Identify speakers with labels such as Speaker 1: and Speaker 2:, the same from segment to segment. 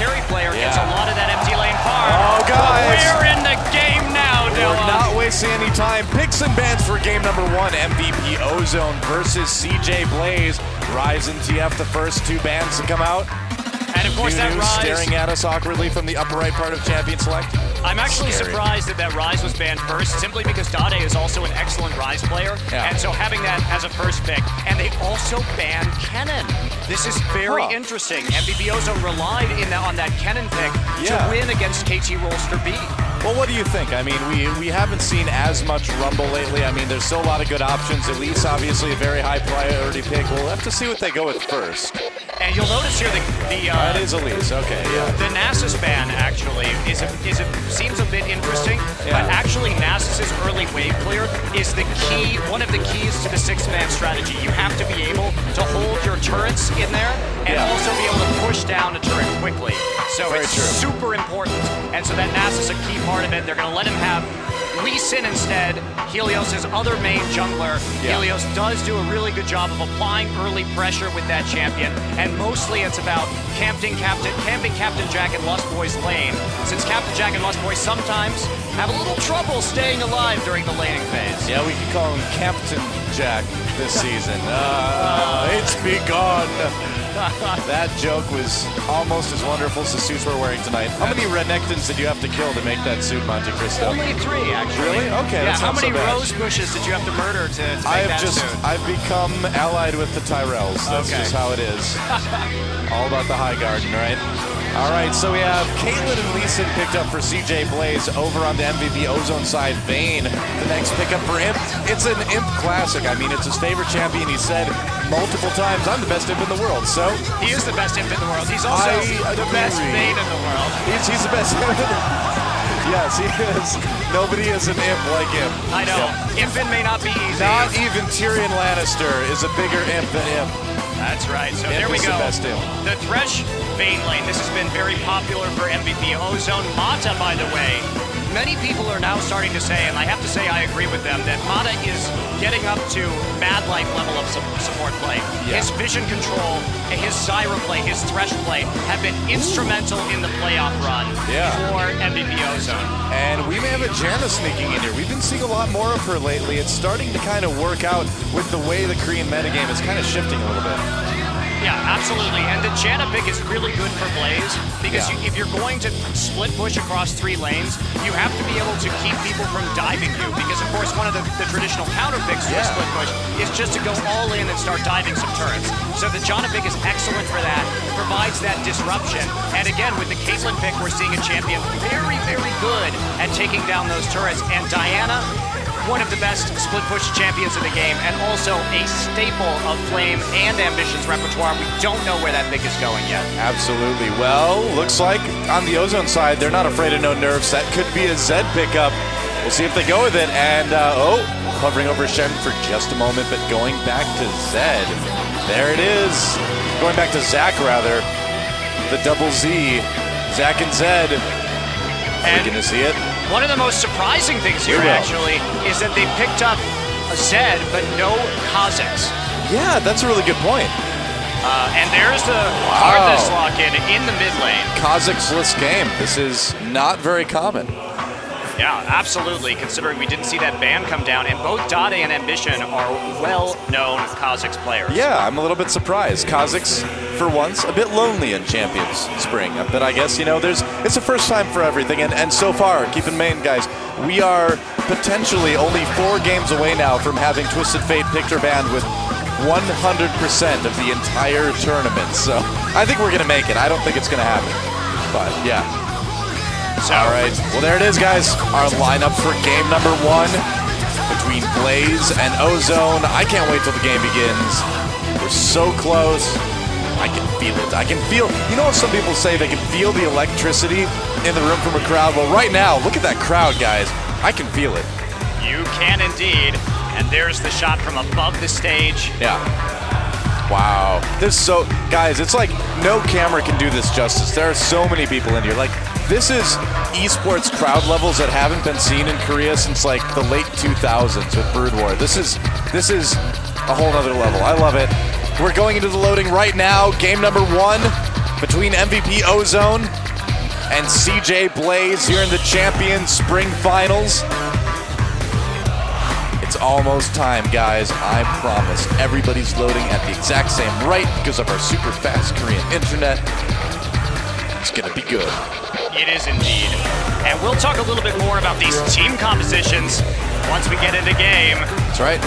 Speaker 1: carry player gets a lot of that empty lane farm.
Speaker 2: Oh, guys.
Speaker 1: But we're in the game now, Dylan.
Speaker 2: We're not wasting any time. Picks and bans for game number 1. MVP Ozone versus CJ Blaze. Rise and TF, the first 2 bans to come out.
Speaker 1: And of course that Rise
Speaker 2: staring at us awkwardly from the upper right part of Champion Select.
Speaker 1: I'm actually surprised that Rise was banned first, simply because Dade is also an excellent Rise player, and so having that as a first pick, and they also banned Kennen. This is very interesting. MVP Ozone relied on that Kennen pick to win against KT Rolster B.
Speaker 2: Well, what do you think? I mean, we haven't seen as much Rumble lately. I mean, there's still a lot of good options. Elise, obviously, a very high priority pick. We'll have to see what they go with first.
Speaker 1: And you'll notice here
Speaker 2: that is Elise, okay,
Speaker 1: the Nasus ban actually seems a bit interesting, but actually Nasus's early wave clear is the key, one of the keys to the 6-man strategy. You have to be able to hold your turrets in there and also be able to push down a turret quickly. So it's super important. And so that Nasus is a key part of it. They're going to let him have Lee Sin instead, Helios' other main jungler. Helios does do a really good job of applying early pressure with that champion, and mostly it's about camping Captain Jack and Lust Boy's lane, since Captain Jack and Lust Boy sometimes have a little trouble staying alive during the laning phase.
Speaker 2: Yeah, we could call him Captain Jack this season. It's begun. That joke was almost as wonderful as the suits we're wearing tonight. How many Renekton's did you have to kill to make that suit, Monte Cristo?
Speaker 1: Only 3, actually.
Speaker 2: Really? Okay, that's
Speaker 1: how
Speaker 2: not
Speaker 1: many
Speaker 2: so bad.
Speaker 1: rose bushes did you have to murder to make that suit?
Speaker 2: I've become allied with the Tyrells. That's just how it is. All about the high garden, right? All right, so we have Caitlyn and Lee Sin picked up for CJ Blaze. Over on the MVP Ozone side, Vayne, the next pickup for Imp. It's an Imp classic. I mean, it's his favorite champion. He said multiple times, I'm the best Imp in the world. So
Speaker 1: he is the best Imp in the world. He's also the best Vayne in the world.
Speaker 2: He's the best Imp in the world. Yes, he is. Nobody is an Imp like him.
Speaker 1: I know. Impin may not be easy.
Speaker 2: Not even Tyrion Lannister is a bigger Imp than him.
Speaker 1: That's right. So
Speaker 2: Imp
Speaker 1: there we go.
Speaker 2: The best Imp.
Speaker 1: The Thresh Vayne lane. This has been very popular for MVP Ozone. Mata, by the way, many people are now starting to say, and I have to say I agree with them, that Mata is getting up to Mad Life level of support play. His vision control, his Zyra play, his Thresh play have been instrumental in the playoff run for MVP Ozone. And
Speaker 2: we may have a Janna sneaking in here. We've been seeing a lot more of her lately. It's starting to kind of work out with the way the Korean metagame is kind of shifting a little bit.
Speaker 1: Yeah, absolutely. And the Janna pick is really good for Blaze because if you're going to split push across 3 lanes, you have to be able to keep people from diving you because, of course, one of the traditional counter picks for a split push is just to go all in and start diving some turrets. So the Janna pick is excellent for that, provides that disruption. And again, with the Caitlyn pick, we're seeing a champion very, very good at taking down those turrets. And Diana, one of the best split push champions in the game, and also a staple of Flame and Ambition's repertoire. We don't know where that pick is going yet.
Speaker 2: Absolutely. Well, looks like on the Ozone side, they're not afraid of no nerfs. That could be a Zed pickup. We'll see if they go with it. And, hovering over Shen for just a moment, but going back to Zed. There it is. Going back to Zach, rather. The double Z. Zach and Zed. Are we going to see it?
Speaker 1: One of the most surprising things here, actually, is that they picked up a Zed, but no Kha'Zix.
Speaker 2: Yeah, that's a really good point.
Speaker 1: And there's the Heartless lock-in in the mid lane.
Speaker 2: Kha'Zix-less game. This is not very common.
Speaker 1: Yeah, absolutely, considering we didn't see that ban come down, and both Dade and Ambition are well-known Kha'Zix players.
Speaker 2: Yeah, I'm a little bit surprised. Kha'Zix, for once, a bit lonely in Champions Spring. But I guess, it's the first time for everything, and so far, keep in mind, guys, we are potentially only 4 games away now from having Twisted Fate picked or banned with 100% of the entire tournament. So I think we're going to make it. I don't think it's going to happen. But, yeah. All right, well, there it is, guys. Our lineup for game number 1 between Blaze and Ozone. I can't wait till the game begins. We're so close. I can feel it. I can feel, some people say they can feel the electricity in the room from a crowd? Well, right now, look at that crowd, guys. I can feel it.
Speaker 1: You can indeed. And there's the shot from above the stage.
Speaker 2: Yeah. Wow. Guys, it's like no camera can do this justice. There are so many people in here. Like, this is esports crowd levels that haven't been seen in Korea since like the late 2000s with Brood War. This is a whole nother level. I love it. We're going into the loading right now. Game number 1. between MVP Ozone and CJ Blaze here in the Champions Spring Finals. It's almost time, guys. I promise. Everybody's loading at the exact same rate because of our super fast Korean internet. It's gonna be good.
Speaker 1: It is indeed. And we'll talk a little bit more about these team compositions once we get into game.
Speaker 2: That's right.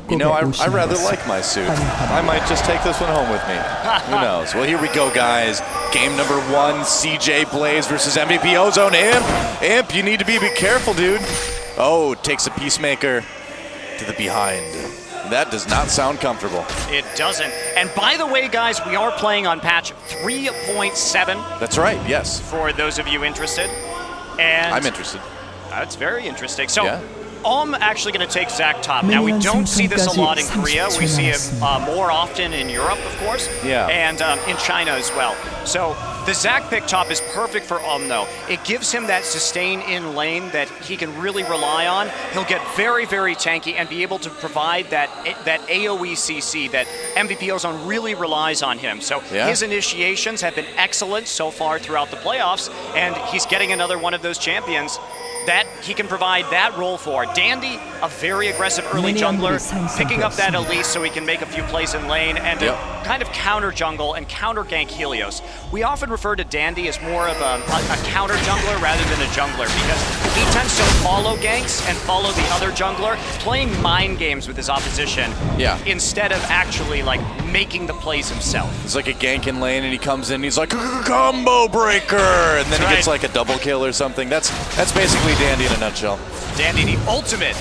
Speaker 2: You know, I rather like my suit. I might just take this one home with me. Who knows? Well, here we go, guys. Game number 1, CJ Blaze versus MVP Ozone. Imp, you need to be careful, dude. Oh, takes a Peacemaker to the behind. That does not sound comfortable.
Speaker 1: It doesn't. And by the way, guys, we are playing on patch 3.7.
Speaker 2: That's right, yes.
Speaker 1: For those of you interested. And
Speaker 2: I'm interested.
Speaker 1: That's very interesting. So.
Speaker 2: Yeah.
Speaker 1: I'm actually going to take Zach top. Now, we don't see this a lot in Korea. We see it more often in Europe, of course, and in China as well. So the Zach pick top is perfect for though. It gives him that sustain in lane that he can really rely on. He'll get very, very tanky and be able to provide that AoE CC that MVP Ozone really relies on him. So his initiations have been excellent so far throughout the playoffs, and he's getting another one of those champions that he can provide that role for. Dandy, a very aggressive early jungler, picking up that Elise so he can make a few plays in lane and to kind of counter jungle and counter gank Helios. We often refer to Dandy as more of a counter jungler rather than a jungler because he tends to follow ganks and follow the other jungler, playing mind games with his opposition instead of actually like making the plays himself.
Speaker 2: It's like a gank in lane and he comes in and he's like, combo breaker! And then he gets like a double kill or something. That's basically Dandy in a nutshell.
Speaker 1: Dandy, the ultimate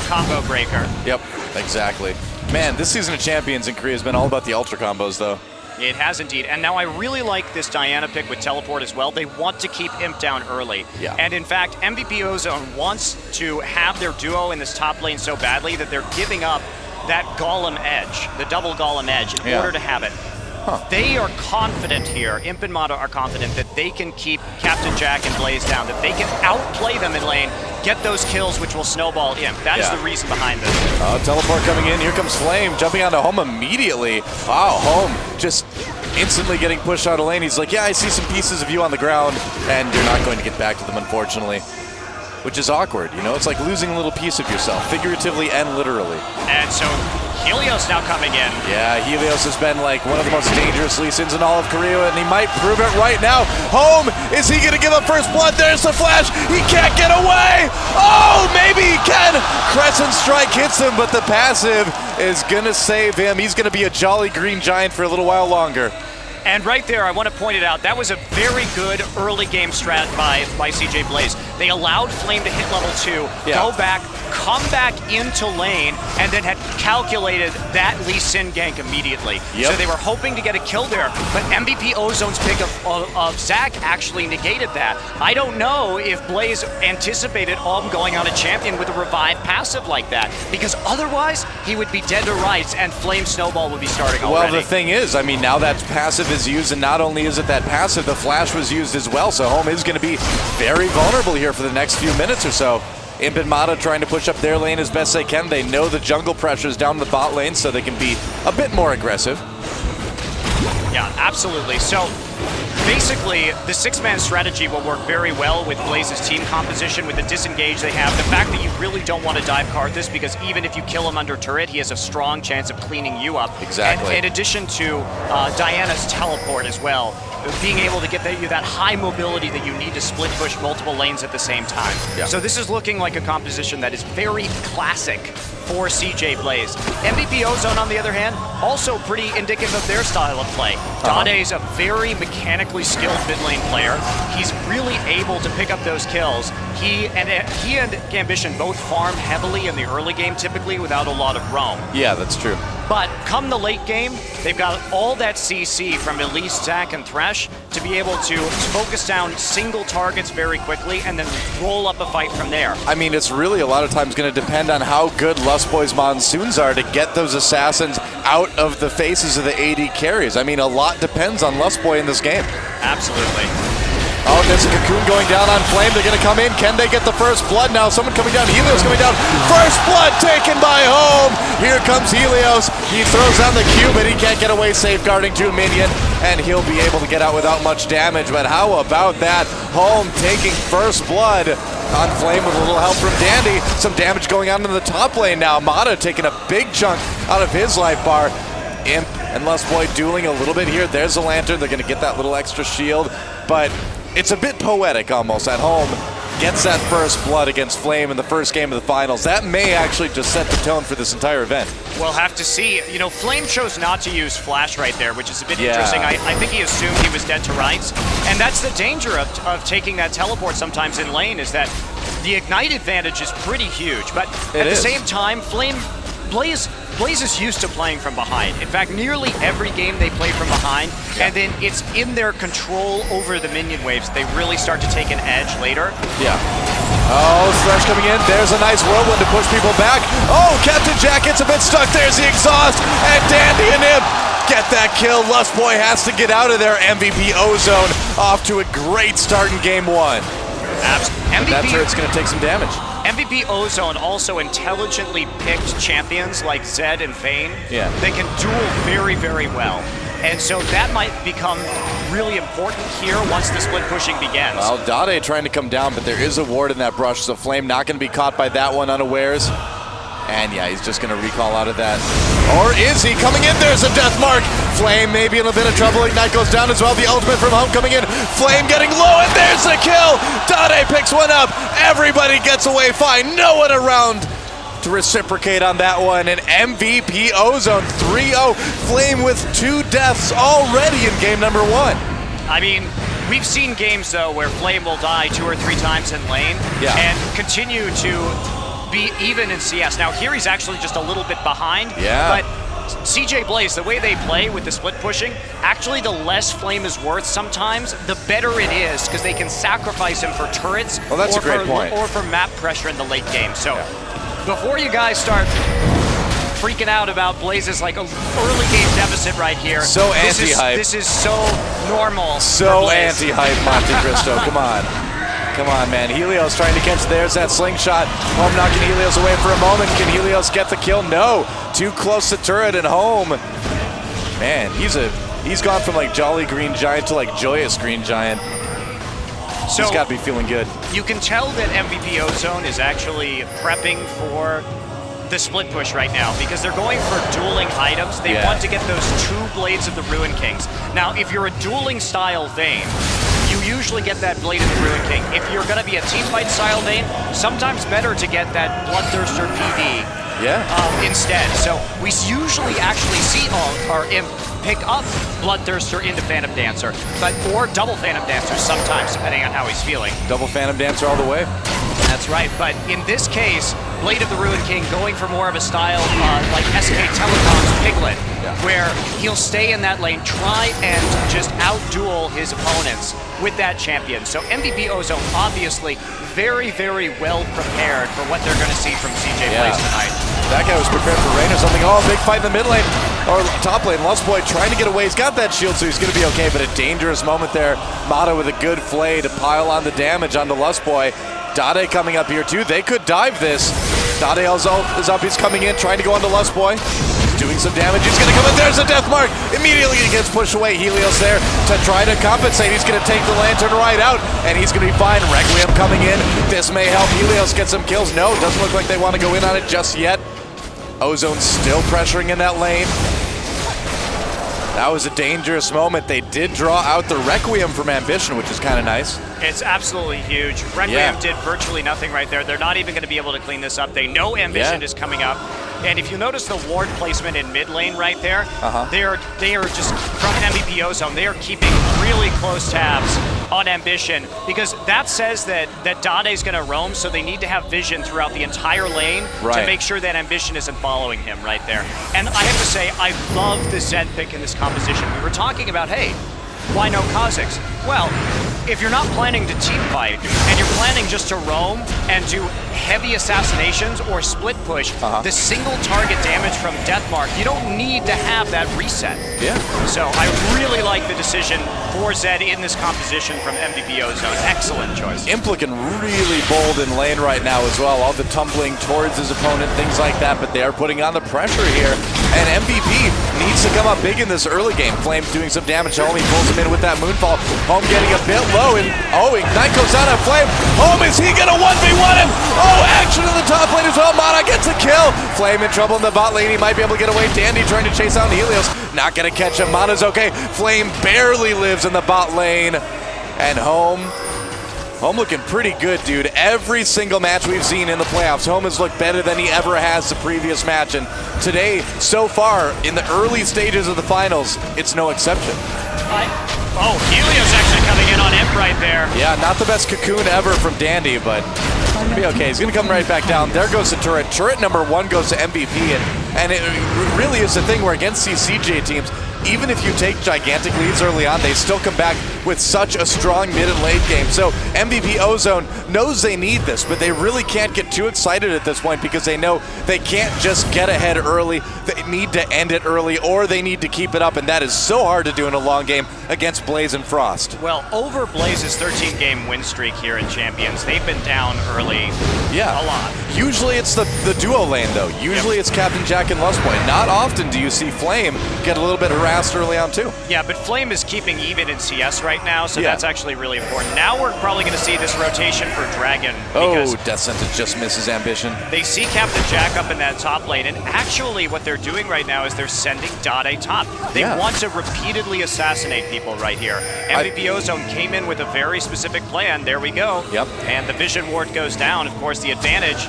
Speaker 1: combo breaker.
Speaker 2: Yep, exactly. Man, this season of Champions in Korea has been all about the ultra combos, though.
Speaker 1: It has indeed. And now I really like this Diana pick with teleport as well. They want to keep Imp down early.
Speaker 2: Yeah.
Speaker 1: And in fact, MVP Ozone wants to have their duo in this top lane so badly that they're giving up that Golem edge, the double Golem edge, in order to have it. They are confident here, Imp and Mata are confident that they can keep Captain Jack and Blaze down, that they can outplay them in lane, get those kills which will snowball Imp. That is the reason behind this.
Speaker 2: Teleport coming in, here comes Flame, jumping onto Home immediately. Wow, Home just instantly getting pushed out of lane. He's like, yeah, I see some pieces of you on the ground, and you're not going to get back to them, unfortunately. Which is awkward, you know? It's like losing a little piece of yourself, figuratively and literally.
Speaker 1: And so Helios now coming in.
Speaker 2: Yeah, Helios has been like one of the most dangerous Lee Sins in all of Korea, and he might prove it right now. Home, is he gonna give up first blood? There's the flash, he can't get away! Oh, maybe he can! Crescent Strike hits him, but the passive is gonna save him. He's gonna be a jolly green giant for a little while longer.
Speaker 1: And right there, I want to point it out, that was a very good early game strat by CJ Blaze. They allowed Flame to hit level 2, go back, come back into lane, and then had calculated that Lee Sin gank immediately. So they were hoping to get a kill there, but MVP Ozone's pick of Zac actually negated that. I don't know if Blaze anticipated going on a champion with a revive passive like that, because otherwise he would be dead to rights and Flame Snowball would be starting already.
Speaker 2: Well, the thing is, I mean, now that passive is used, and not only is it that passive, the flash was used as well, so Home is going to be very vulnerable here for the next few minutes or so. Imp and Mata trying to push up their lane as best they can. They know the jungle pressure is down the bot lane, so they can be a bit more aggressive.
Speaker 1: Yeah, absolutely. So basically, the six-man strategy will work very well with Blaze's team composition, with the disengage they have. The fact that you really don't want to dive Karthus, because even if you kill him under turret, he has a strong chance of cleaning you up.
Speaker 2: Exactly.
Speaker 1: And in addition to Diana's teleport as well, being able to get you that high mobility that you need to split push multiple lanes at the same time. So this is looking like a composition that is very classic for CJ Blaze. MVP Ozone, on the other hand, also pretty indicative of their style of play. Dade's a very mechanically skilled mid lane player. He's really able to pick up those kills. he and Ambition both farm heavily in the early game, typically without a lot of roam.
Speaker 2: Yeah, that's true.
Speaker 1: But come the late game, they've got all that CC from Elise, Zac, and Thresh to be able to focus down single targets very quickly and then roll up a fight from there.
Speaker 2: I mean, it's really a lot of times going to depend on how good Lustboy's Monsoons are to get those assassins out of the faces of the AD carries. I mean, a lot depends on Lustboy in this game.
Speaker 1: Absolutely.
Speaker 2: Oh, there's a Cocoon going down on Flame. They're going to come in. Can they get the first blood now? Someone coming down. Helios coming down. First blood taken by Home. Here comes Helios. He throws down the Q, but he can't get away, safeguarding to a minion, and he'll be able to get out without much damage. But how about that? Home taking first blood on Flame with a little help from Dandy. Some damage going on in the top lane now. Mata taking a big chunk out of his life bar. Imp and Lustboy dueling a little bit here. There's a Lantern. They're going to get that little extra shield, but it's a bit poetic almost at Home. Gets that first blood against Flame in the first game of the finals. That may actually just set the tone for this entire event.
Speaker 1: We'll have to see. You know, Flame chose not to use Flash right there, which is a bit interesting. I think he assumed he was dead to rights. And that's the danger of taking that teleport sometimes in lane, is that the Ignite advantage is pretty huge. But at the same time, Blaze is used to playing from behind. In fact, nearly every game they play from behind, and then it's in their control over the minion waves. They really start to take an edge later.
Speaker 2: Yeah. Oh, Thresh coming in. There's a nice whirlwind to push people back. Oh, Captain Jack gets a bit stuck. There's the exhaust, and Dandy and Imp get that kill. Lustboy has to get out of there. MVP Ozone off to a great start in game one. That turret's going to take some damage.
Speaker 1: MVP Ozone also intelligently picked champions like Zed and Vayne.
Speaker 2: Yeah.
Speaker 1: They can duel very, very well. And so that might become really important here once the split pushing begins.
Speaker 2: Well, Dade trying to come down, but there is a ward in that brush, so Flame not going to be caught by that one unawares. And yeah, he's just going to recall out of that. Or is he? Coming in, there's a death mark. Flame maybe in a bit of trouble. Ignite goes down as well. The ultimate from Home coming in. Flame getting low, and there's the kill. Dade picks one up. Everybody gets away fine. No one around to reciprocate on that one. And MVP Ozone 3-0. Flame with 2 deaths already in game number 1.
Speaker 1: I mean, we've seen games, though, where Flame will die 2 or 3 times in lane and continue to be even in CS. Now here he's actually just a little bit behind, but CJ Blaze, the way they play with the split pushing, actually the less Flame is worth sometimes, the better it is, because they can sacrifice him for turrets
Speaker 2: that's a great point.
Speaker 1: or for map pressure in the late game. So before you guys start freaking out about Blaze's like a early game deficit right here.
Speaker 2: So anti-hype.
Speaker 1: This is so normal.
Speaker 2: So anti-hype, Monte Cristo. Come on. Come on, man. Helios trying to catch. There's that slingshot. Home knocking Helios away for a moment. Can Helios get the kill? No. Too close to turret and Home. Man, he's gone from like Jolly Green Giant to like Joyous Green Giant. So he's got to be feeling good.
Speaker 1: You can tell that MVP Ozone is actually prepping for the split push right now because they're going for dueling items. They want to get those 2 Blades of the Ruin Kings. Now, if you're a dueling style Vayne, you usually get that Blade of the Ruin King. If you're going to be a teamfight style Vayne, sometimes better to get that Bloodthirster PV instead. So we usually actually see our Imp pick up Bloodthirster into Phantom Dancer, or double Phantom Dancer sometimes, depending on how he's feeling.
Speaker 2: Double Phantom Dancer all the way.
Speaker 1: That's right, but in this case, Blade of the Ruin King going for more of a style like SK Telecom's Piglet, where he'll stay in that lane, try and just outduel his opponents with that champion. So MVP Ozone obviously very, very well prepared for what they're going to see from CJ Blaze tonight.
Speaker 2: That guy was prepared for rain or something. Oh, big fight in the mid lane, or top lane. Lustboy trying to get away. He's got that shield, so he's going to be okay, but a dangerous moment there. Mata with a good flay to pile on the damage onto Lustboy. Dade coming up here too. They could dive this. Dade is up. He's coming in, trying to go onto Lustboy. He's doing some damage. He's going to come in. There's a death mark. Immediately he gets pushed away. Helios there to try to compensate. He's going to take the Lantern right out, and he's going to be fine. Requiem coming in. This may help Helios get some kills. No, doesn't look like they want to go in on it just yet. Ozone still pressuring in that lane. That was a dangerous moment. They did draw out the Requiem from Ambition, which is kind of nice.
Speaker 1: It's absolutely huge. Requiem did virtually nothing right there. They're not even going to be able to clean this up. They know Ambition is coming up. And if you notice the ward placement in mid lane right there, they are just, from MVP Ozone, they are keeping really close tabs on Ambition, because that says that Dade's going to roam, so they need to have vision throughout the entire lane to make sure that Ambition isn't following him right there. And I have to say, I love the Zed pick in this composition. We were talking about, hey, why no Kha'Zix? Well, if you're not planning to team fight and you're planning just to roam and do heavy assassinations or split push, the single target damage from Deathmark, you don't need to have that reset.
Speaker 2: Yeah.
Speaker 1: So I really like the decision for Zed in this composition from MVP Ozone. Excellent choice.
Speaker 2: Imp looking really bold in lane right now as well. All the tumbling towards his opponent, things like that, but they are putting on the pressure here. And MVP needs to come up big in this early game. Flame doing some damage to Home. He pulls him in with that Moonfall. Home getting a bit low, and Ignite goes out on Flame. Home, is he gonna 1v1 him? Action in the top lane as well. Mana gets a kill. Flame in trouble in the bot lane. He might be able to get away. Dandy trying to chase out Helios. Not gonna catch him. Mana's okay. Flame barely lives in the bot lane. And Home looking pretty good, dude. Every single match we've seen in the playoffs, Home has looked better than he ever has the previous match. And today, so far, in the early stages of the finals, it's no exception.
Speaker 1: Helios actually coming in on Imp right there.
Speaker 2: Yeah, not the best cocoon ever from Dandy, but it'll be okay. He's going to come right back down. There goes the turret. Turret number 1 goes to MVP, and it really is the thing where against these CJ teams, even if you take gigantic leads early on, they still come back with such a strong mid and late game. So MVP Ozone knows they need this, but they really can't get too excited at this point because they know they can't just get ahead early. They need to end it early, or they need to keep it up, and that is so hard to do in a long game against Blaze and Frost.
Speaker 1: Well, over Blaze's 13-game win streak here in Champions, they've been down early a lot.
Speaker 2: Usually it's the duo lane, though. Usually it's Captain Jack and Lustboy. Not often do you see Flame get a little bit harassed early on, too.
Speaker 1: Yeah, but Flame is keeping even in CS right now, so that's actually really important. Now we're probably going to see this rotation for Dragon.
Speaker 2: Death Sentence just misses Ambition.
Speaker 1: They see Captain Jack up in that top lane, and actually what they're doing right now is they're sending Dade top. They want to repeatedly assassinate people right here. MVP Ozone came in with a very specific plan. There we go.
Speaker 2: Yep.
Speaker 1: And the Vision Ward goes down. Of course, the advantage,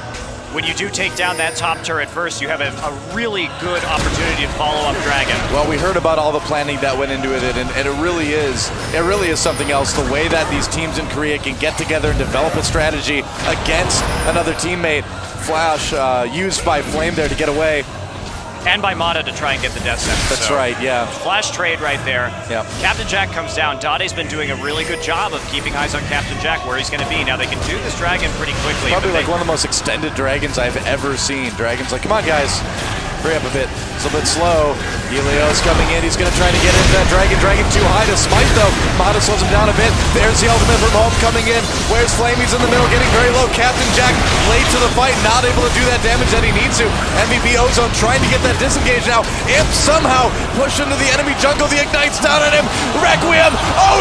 Speaker 1: when you do take down that top turret first, you have a really good opportunity to follow up Dragon.
Speaker 2: Well, we heard about all the planning that went into it, and it really is something else. The way that these teams in Korea can get together and develop a strategy against another teammate. Flash used by Flame there to get away.
Speaker 1: And by Mata to try and get the death sentence.
Speaker 2: That's right, yeah.
Speaker 1: Flash trade right there.
Speaker 2: Yep.
Speaker 1: Captain Jack comes down. Dade's been doing a really good job of keeping eyes on Captain Jack, where he's going to be. Now they can do this dragon pretty quickly.
Speaker 2: Probably like one of the most extended dragons I've ever seen. Dragon's like, come on guys, hurry up a bit. It's a bit slow. Helios coming in. He's going to try to get into that dragon. Dragon too high to smite though. Mata slows him down a bit. There's the ultimate from Home coming in. Where's Flame? He's in the middle, getting very low. Captain Jack late to the fight, not able to do that damage that he needs to. MVP Ozone trying to get that disengage now. Imp somehow pushed into the enemy jungle. The Ignite's down on him. Requiem.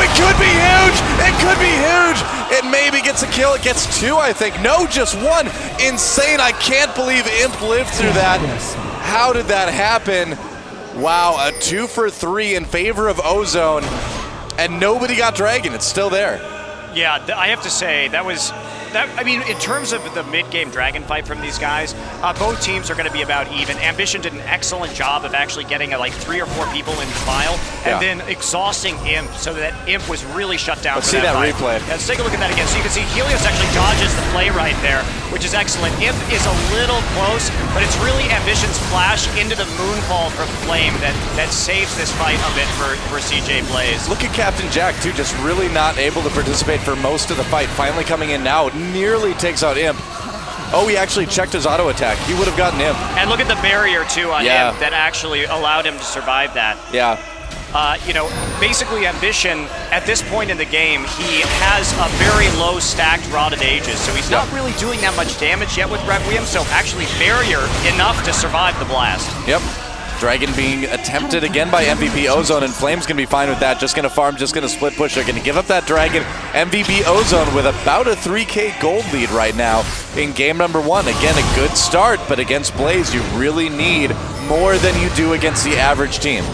Speaker 2: It could be huge. It could be huge. It maybe gets a kill. It gets 2, I think. No, just 1. Insane. I can't believe Imp lived through that. How did that happen? Wow, a 2 for 3 in favor of Ozone, and nobody got Dragon. It's still there.
Speaker 1: Yeah, I have to say, I mean, in terms of the mid-game Dragon fight from these guys, both teams are going to be about even. Ambition did an excellent job of actually getting like 3 or 4 people in file, and then exhausting Imp so that Imp was really shut down.
Speaker 2: Let's see that replay.
Speaker 1: Let's take a look at that again. So you can see Helios actually dodges the play right there, which is excellent. Imp is a little close, but it's really Ambition's flash into the Moonfall from Flame that saves this fight a bit for CJ Blaze.
Speaker 2: Look at Captain Jack, too, just really not able to participate for most of the fight. Finally coming in now, nearly takes out Imp. He actually checked his auto attack. He would have gotten Imp.
Speaker 1: And look at the barrier, too, on Imp that actually allowed him to survive that.
Speaker 2: Yeah.
Speaker 1: Basically Ambition, at this point in the game, he has a very low stacked Rotted Ages, so he's not really doing that much damage yet with Requiem, so actually barrier enough to survive the blast.
Speaker 2: Yep. Dragon being attempted again by MVP Ozone, and Flame's going to be fine with that. Just going to farm, just going to split push. They're going to give up that Dragon. MVP Ozone with about a 3K gold lead right now in game number 1. Again, a good start, but against Blaze, you really need more than you do against the average team.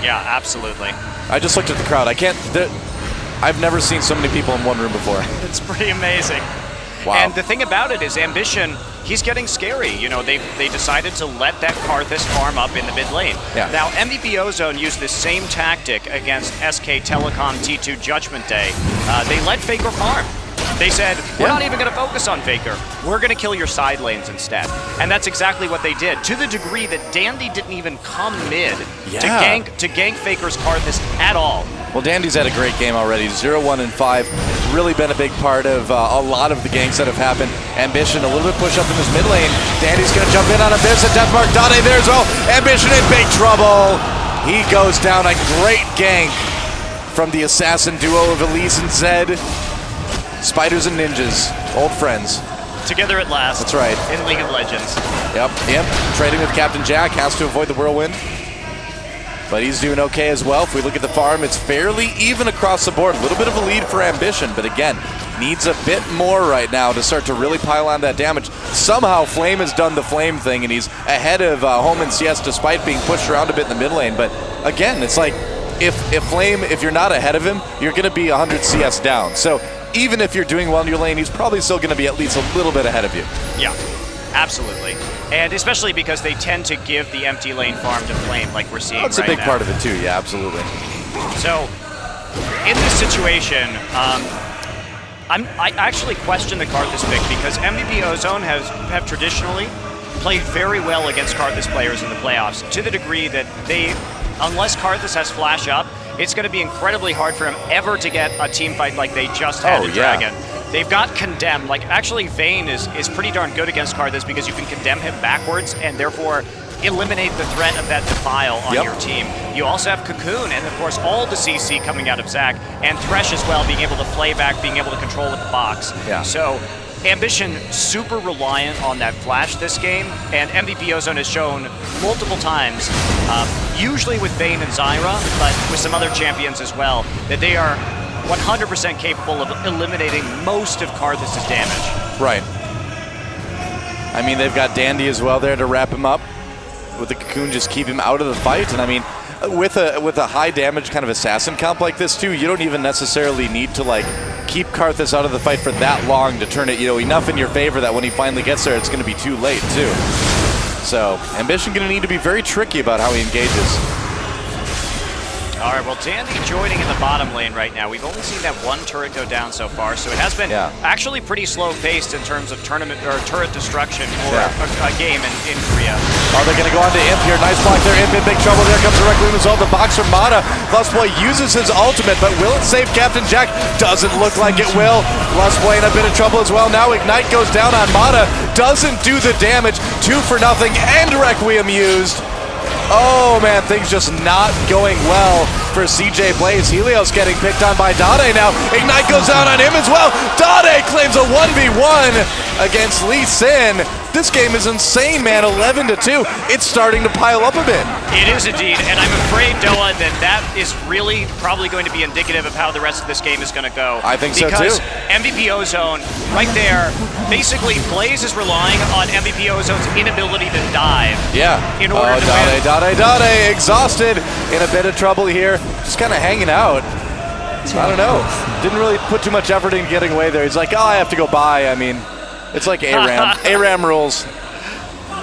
Speaker 1: Yeah, absolutely.
Speaker 2: I just looked at the crowd. I've never seen so many people in one room before.
Speaker 1: It's pretty amazing.
Speaker 2: Wow.
Speaker 1: And the thing about it is Ambition, he's getting scary. They decided to let that Karthus farm up in the mid lane.
Speaker 2: Yeah.
Speaker 1: Now, MVP Ozone used this same tactic against SK Telecom T2 Judgment Day, they let Faker farm. They said, we're not even going to focus on Faker. We're going to kill your side lanes instead. And that's exactly what they did, to the degree that Dandy didn't even come mid to gank Faker's Karthus at all.
Speaker 2: Well, Dandy's had a great game already. 0-1 and 5. Really been a big part of a lot of the ganks that have happened. Ambition, a little bit push up in his mid lane. Dandy's going to jump in on Abyss and Deathmark. Dade there as well. Ambition in big trouble. He goes down. A great gank from the assassin duo of Elise and Zed. Spiders and ninjas, old friends.
Speaker 1: Together at last.
Speaker 2: That's right.
Speaker 1: In League of Legends.
Speaker 2: Yep, trading with Captain Jack, has to avoid the whirlwind. But he's doing okay as well. If we look at the farm, it's fairly even across the board. A little bit of a lead for Ambition, but again, needs a bit more right now to start to really pile on that damage. Somehow Flame has done the Flame thing, and he's ahead of Home and CS despite being pushed around a bit in the mid lane. But again, it's like, if Flame, if you're not ahead of him, you're going to be 100 CS down. So even if you're doing well in your lane, he's probably still going to be at least a little bit ahead of you. Yeah,
Speaker 1: absolutely. And especially because they tend to give the empty lane farm to Flame like we're seeing right now.
Speaker 2: That's a big part of it too, yeah, absolutely.
Speaker 1: So, in this situation, I actually question the Karthus pick because MVP Ozone have traditionally played very well against Karthus players in the playoffs, to the degree that unless Karthus has flash up, it's going to be incredibly hard for him ever to get a team fight like they just had at Dragon. They've got Condemn. Like, actually, Vayne is pretty darn good against Karthus because you can condemn him backwards and therefore eliminate the threat of that Defile on your team. You also have Cocoon and, of course, all the CC coming out of Zac, and Thresh as well, being able to play back, being able to control with the box. So Ambition super reliant on that flash this game, and MVP Ozone has shown multiple times, usually with Vayne and Zyra, but with some other champions as well, that they are 100% capable of eliminating most of Karthus' damage.
Speaker 2: Right. I mean, they've got Dandy as well there to wrap him up. With the Cocoon, just keep him out of the fight. And I mean, with a high damage kind of assassin comp like this too, you don't even necessarily need to like keep Karthus out of the fight for that long to turn it, enough in your favor that when he finally gets there, it's going to be too late too. So Ambition going to need to be very tricky about how he engages.
Speaker 1: All right, well, Dandy joining in the bottom lane right now. We've only seen that one turret go down so far, so it has been actually pretty slow-paced in terms of tournament or turret destruction for a game in Korea.
Speaker 2: Are they going to go on to Imp here? Nice block there. Imp in big trouble. There comes the Requiem as well. The box from Mata. Lustboy uses his ultimate, but will it save Captain Jack? Doesn't look like it will. Lustboy in a bit of trouble as well. Now Ignite goes down on Mata. Doesn't do the damage. 2 for nothing, and Requiem used. Oh man, things just not going well for CJ Blaze. Helios getting picked on by Dade now. Ignite goes down on him as well. Dade claims a 1v1 against Lee Sin. This game is insane, man. 11-2. It's starting to pile up a bit.
Speaker 1: It is indeed, and I'm afraid, Doa, that is really probably going to be indicative of how the rest of this game is going to go.
Speaker 2: I think so too.
Speaker 1: Because MVP Ozone, right there, basically Blaze is relying on MVP Ozone's inability to dive. In order to win.
Speaker 2: Dade, exhausted, in a bit of trouble here. Just kind of hanging out. I don't know. Didn't really put too much effort in getting away there. He's like, oh, I have to go by. I mean, it's like ARAM. ARAM rules.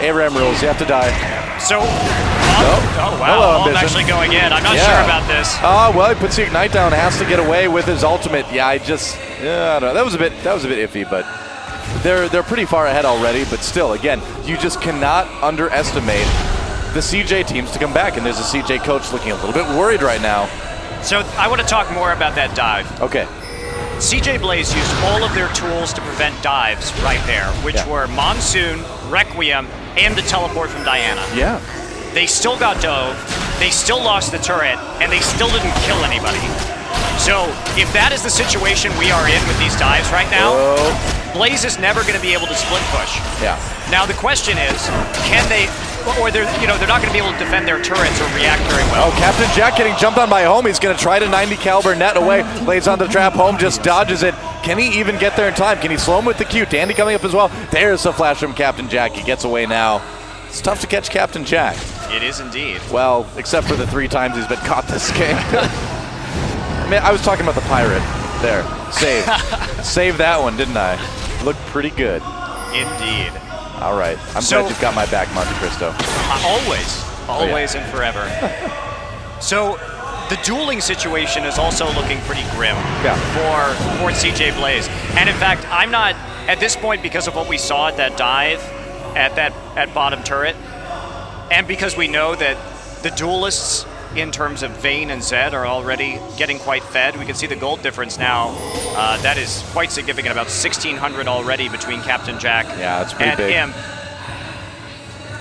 Speaker 2: ARAM rules. You have to die.
Speaker 1: So, oh wow, I'm actually going in. I'm not sure about this.
Speaker 2: Oh, well, he puts the Ignite down, has to get away with his ultimate. I don't know. That was a bit iffy, but they're pretty far ahead already. But still, again, you just cannot underestimate the CJ teams to come back, and there's a CJ coach looking a little bit worried right now.
Speaker 1: So I want to talk more about that dive.
Speaker 2: Okay.
Speaker 1: CJ Blaze used all of their tools to prevent dives right there, which were Monsoon, Requiem, and the teleport from Diana. They still got dove, they still lost the turret, and they still didn't kill anybody. So if that is the situation we are in with these dives right now, Blaze is never going to be able to split push. Now the question is, can they, or they're not going to be able to defend their turrets or react very well.
Speaker 2: Oh, Captain Jack getting jumped on by Home. He's going to try to 90 caliber net away. Lays on the trap. Home just dodges it. Can he even get there in time? Can he slow him with the Q? Dandy coming up as well. There's the flash from Captain Jack. He gets away now. It's tough to catch Captain Jack.
Speaker 1: It is indeed.
Speaker 2: Well, except for the 3 times he's been caught this game. I mean, I was talking about the pirate. There. Save. Save that one, didn't I? Looked pretty good.
Speaker 1: Indeed.
Speaker 2: All right. I'm glad you've got my back, Monte Cristo.
Speaker 1: Always and forever. So the dueling situation is also looking pretty grim for CJ Blaze. And in fact, I'm not, at this point, because of what we saw at that dive, at bottom turret, and because we know that the duelists in terms of Vayne and Zed are already getting quite fed. We can see the gold difference now. That is quite significant, about 1,600 already between Captain Jack
Speaker 2: that's pretty
Speaker 1: and
Speaker 2: big.
Speaker 1: him.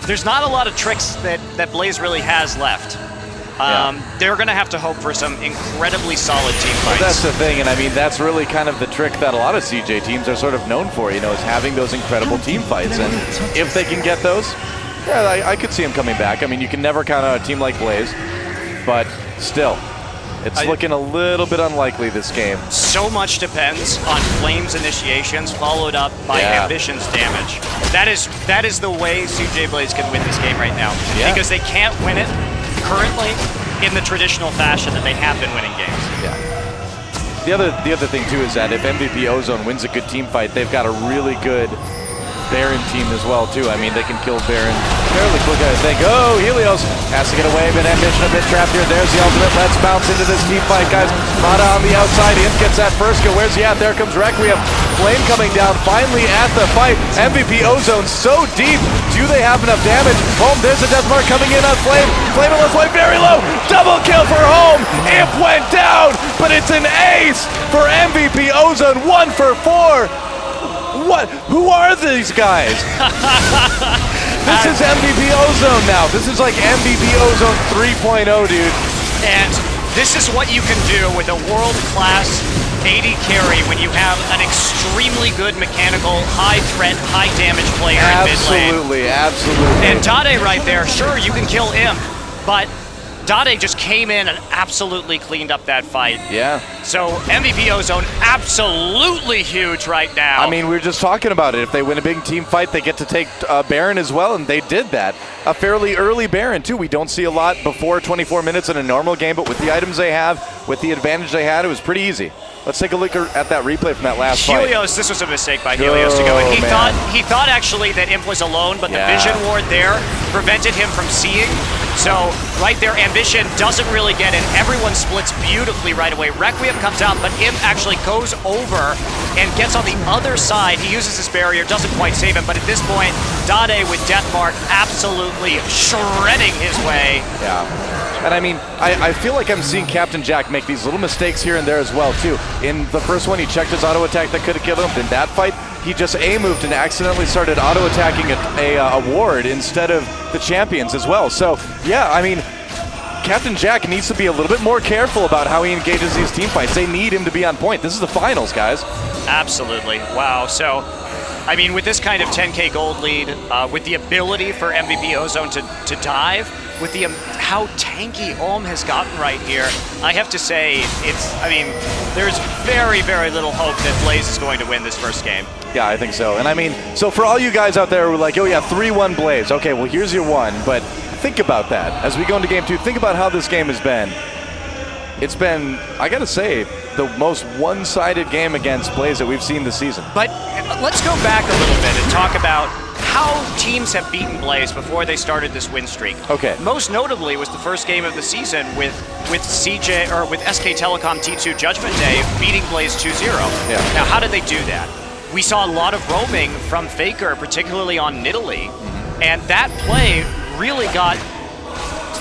Speaker 1: There's not a lot of tricks that Blaze really has left. They're going to have to hope for some incredibly solid team fights.
Speaker 2: Well, that's the thing, and I mean, that's really kind of the trick that a lot of CJ teams are sort of known for, is having those incredible team fights. And if they can get those, I could see them coming back. I mean, you can never count on a team like Blaze, but still, it's looking a little bit unlikely this game.
Speaker 1: So much depends on Flame's initiations followed up by Ambition's damage. That is the way CJ Blaze can win this game right now. Because they can't win it currently in the traditional fashion that they have been winning games.
Speaker 2: The other thing too is that if MVP Ozone wins a good team fight, they've got a really good Baron team as well too. I mean, they can kill Baron fairly quick, I think. Oh, Helios has to get away, but Ambition a bit trapped here. There's the ultimate. Let's bounce into this team fight, guys. Mata on the outside. Imp gets that first kill. Where's he at? There comes Requiem. Flame coming down finally at the fight. MVP Ozone so deep. Do they have enough damage? Home, there's a death mark coming in on Flame. Flame let's play very low. Double kill for Home. Imp went down, but it's an ace for MVP Ozone. 1 for 4. What? Who are these guys? This is MVP Ozone now. This is like MVP Ozone 3.0, dude.
Speaker 1: And this is what you can do with a world-class AD carry when you have an extremely good mechanical, high-threat, high-damage player in mid lane.
Speaker 2: Absolutely.
Speaker 1: And Dade right there, sure, you can kill Imp, but Dade just came in and absolutely cleaned up that fight. So MVP Ozone absolutely huge right now.
Speaker 2: I mean, we were just talking about it. If they win a big team fight, they get to take Baron as well, and they did that. A fairly early Baron, too. We don't see a lot before 24 minutes in a normal game, but with the items they have, with the advantage they had, it was pretty easy. Let's take a look at that replay from that last fight.
Speaker 1: Helios, this was a mistake by Helios to go in. He thought actually that Imp was alone, but the vision ward there prevented him from seeing. So right there, Ambition doesn't really get in. Everyone splits beautifully right away. Requiem comes out, but Imp actually goes over and gets on the other side. He uses his barrier, doesn't quite save him, but at this point, Dade with Deathmark absolutely shredding his way.
Speaker 2: And I mean, I feel like I'm seeing Captain Jack make these little mistakes here and there as well, too. In the first one, he checked his auto attack that could have killed him. In that fight, he just A-moved and accidentally started auto attacking a ward instead of the champions as well. So, yeah, I mean, Captain Jack needs to be a little bit more careful about how he engages these team fights. They need him to be on point. This is the finals, guys.
Speaker 1: Absolutely. Wow. So, I mean, with this kind of 10K gold lead, with the ability for MVP Ozone to dive, with the how tanky Olm has gotten right here, I have to say, there's very, very little hope that Blaze is going to win this first game.
Speaker 2: Yeah, I think so. And I mean, so for all you guys out there who are like, oh yeah, 3-1 Blaze. Okay, well, here's your one. But think about that. As we go into game 2, think about how this game has been. It's been, I gotta say, the most one-sided game against Blaze that we've seen this season.
Speaker 1: But let's go back a little bit and talk about how teams have beaten Blaze before they started this win streak.
Speaker 2: Okay.
Speaker 1: Most notably was the first game of the season with CJ or with SK Telecom T2 Judgment Day beating Blaze 2-0. Now, how did they do that? We saw a lot of roaming from Faker, particularly on Nidalee, and that play really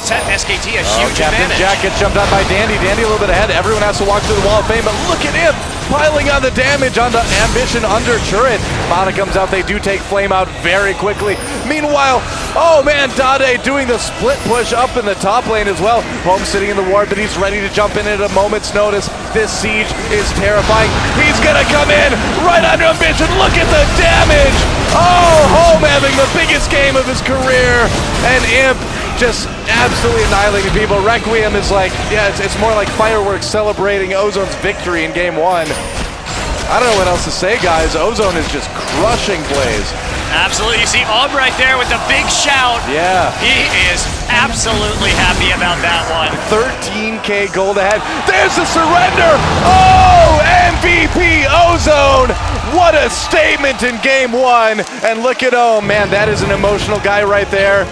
Speaker 1: set SKT a huge
Speaker 2: Captain
Speaker 1: advantage.
Speaker 2: Jack gets jumped on by Dandy. Dandy a little bit ahead. Everyone has to walk through the wall of fame, but look at him piling on the damage on the Ambition under turret. Mana comes out. They do take Flame out very quickly. Meanwhile, oh man, Dade doing the split push up in the top lane as well. Home sitting in the ward, but he's ready to jump in at a moment's notice. This siege is terrifying. He's gonna come in right under Ambition. Look at the damage. Oh, Home having the biggest game of his career, and Imp just absolutely annihilating people. Requiem is like, it's more like fireworks celebrating Ozone's victory in game 1. I don't know what else to say, guys. Ozone is just crushing Blaze.
Speaker 1: Absolutely. You see Om right there with the big shout.
Speaker 2: Yeah.
Speaker 1: He is absolutely happy about that one.
Speaker 2: 13K gold ahead. There's the surrender. Oh, MVP Ozone. What a statement in game 1. And look at man, that is an emotional guy right there.